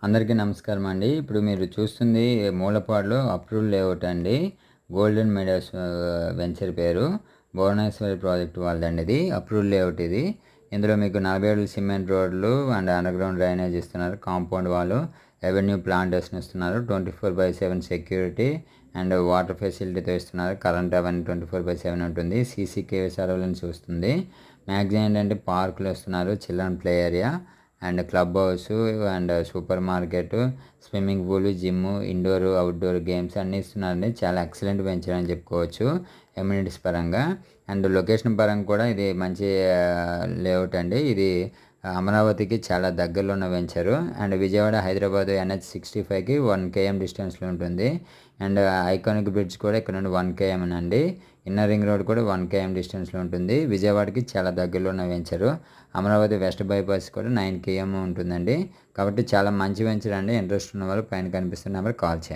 అందరికీ నమస్కారం అండి. ఇప్పుడు మీరు చూస్తుంది మూలపాడులో అప్రూవ్డ్ లేఅవుట్ అండి. గోల్డెన్ మెడోస్ వెంచర్ పేరు. భువనేశ్వరి ప్రాజెక్ట్ వాళ్ళదండి ఇది. అప్రూవ్డ్ లేఅవుట్ ఇది. ఇందులో మీకు 40 అడుగుల సిమెంట్ రోడ్లు అండ్ అండర్‌గ్రౌండ్ డ్రైనేజ్ ఇస్తున్నారు. కాంపౌండ్ వాల్, అవెన్యూ ప్లాంటేషన్ ఇస్తున్నారు. 24/7 సెక్యూరిటీ అండ్ వాటర్ ఫెసిలిటీతో ఇస్తున్నారు. కరెంట్ అవన్నీ 24/7 ఉంటుంది. సీసీ కేవ్ సర్వేలెన్స్ వస్తుంది. మ్యాక్సిమం ఏంటంటే పార్కులు ఇస్తున్నారు. Children play area and clubhouse and supermarket, swimming pool, gym, indoor outdoor games అన్నీ ఇస్తున్నారండి. చాలా ఎక్సలెంట్ వెంచర్ అని చెప్పుకోవచ్చు ఎమ్యూనిటీస్ పరంగా. అండ్ లొకేషన్ పరంగా కూడా ఇది మంచి లేఅవుట్ అండి. ఇది అమరావతికి చాలా దగ్గరలో ఉన్న వెంచరు. అండ్ విజయవాడ హైదరాబాద్ NH65కి 1 km డిస్టెన్స్లో ఉంటుంది. అండ్ ఐకానిక్ బ్రిడ్జ్ కూడా ఇక్కడ నుండి 1 km అండి. ఇన్నర్ రింగ్ రోడ్ కూడా 1 km డిస్టెన్స్లో ఉంటుంది. విజయవాడకి చాలా దగ్గరలో ఉన్న వెంచరు. అమరావతి వెస్ట్ బైపాస్ కూడా 9 km ఉంటుందండి. కాబట్టి చాలా మంచి వెంచర్ అండి. ఇంట్రెస్ట్ ఉన్న వాళ్ళు పైన కనిపిస్తున్న నెంబర్కి కాల్ చేయండి.